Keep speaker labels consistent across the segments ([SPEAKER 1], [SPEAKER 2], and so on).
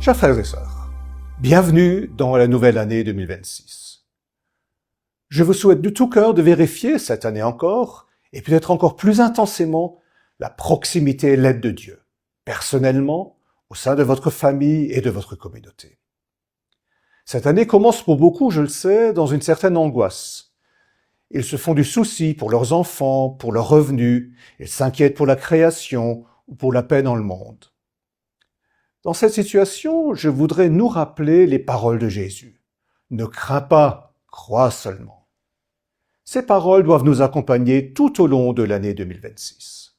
[SPEAKER 1] Chers frères et sœurs, bienvenue dans la nouvelle année 2026. Je vous souhaite de tout cœur de vérifier cette année encore, et peut-être encore plus intensément, la proximité et l'aide de Dieu, personnellement, au sein de votre famille et de votre communauté. Cette année commence pour beaucoup, je le sais, dans une certaine angoisse. Ils se font du souci pour leurs enfants, pour leurs revenus, ils s'inquiètent pour la création ou pour la paix dans le monde. Dans cette situation, je voudrais nous rappeler les paroles de Jésus. Ne crains pas, crois seulement. Ces paroles doivent nous accompagner tout au long de l'année 2026.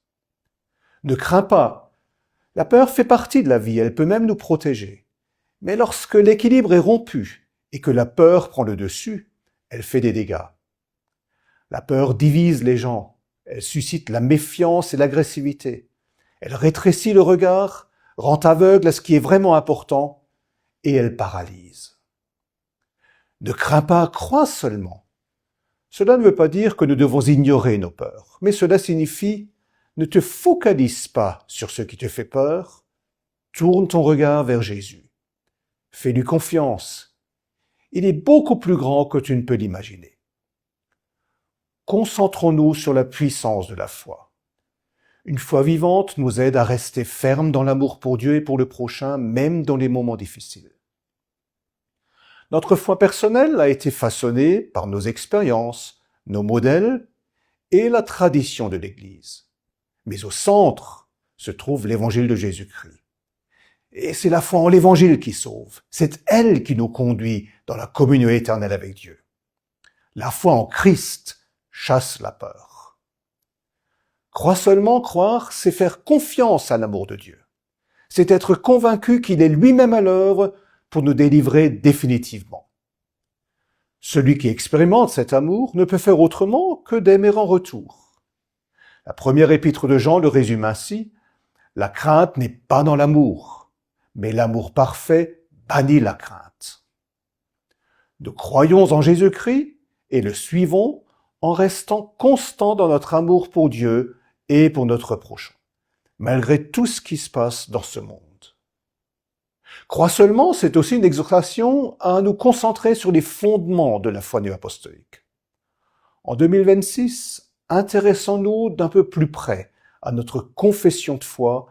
[SPEAKER 1] Ne crains pas. La peur fait partie de la vie, elle peut même nous protéger. Mais lorsque l'équilibre est rompu et que la peur prend le dessus, elle fait des dégâts. La peur divise les gens, elle suscite la méfiance et l'agressivité. Elle rétrécit le regard, rend aveugle à ce qui est vraiment important, et elle paralyse. Ne crains pas, crois seulement. Cela ne veut pas dire que nous devons ignorer nos peurs, mais cela signifie ne te focalise pas sur ce qui te fait peur, tourne ton regard vers Jésus. Fais-lui confiance. Il est beaucoup plus grand que tu ne peux l'imaginer. Concentrons-nous sur la puissance de la foi. Une foi vivante nous aide à rester fermes dans l'amour pour Dieu et pour le prochain, même dans les moments difficiles. Notre foi personnelle a été façonnée par nos expériences, nos modèles et la tradition de l'Église. Mais au centre se trouve l'Évangile de Jésus-Christ. Et c'est la foi en l'Évangile qui sauve. C'est elle qui nous conduit dans la communion éternelle avec Dieu. La foi en Christ chasse la peur. Croire seulement, croire, c'est faire confiance à l'amour de Dieu. C'est être convaincu qu'il est lui-même à l'œuvre pour nous délivrer définitivement. Celui qui expérimente cet amour ne peut faire autrement que d'aimer en retour. La première épître de Jean le résume ainsi : la crainte n'est pas dans l'amour, mais l'amour parfait bannit la crainte. Nous croyons en Jésus-Christ et le suivons en restant constants dans notre amour pour Dieu et pour notre prochain, malgré tout ce qui se passe dans ce monde. Crois seulement, c'est aussi une exhortation à nous concentrer sur les fondements de la foi néo-apostolique. En 2026, intéressons-nous d'un peu plus près à notre confession de foi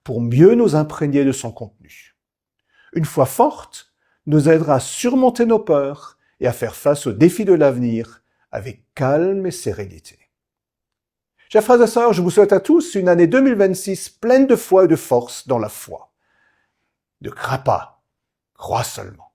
[SPEAKER 1] pour mieux nous imprégner de son contenu. Une foi forte nous aidera à surmonter nos peurs et à faire face aux défis de l'avenir avec calme et sérénité. Chers frères et sœurs, je vous souhaite à tous une année 2026 pleine de foi et de force dans la foi. Ne crains pas, crois seulement.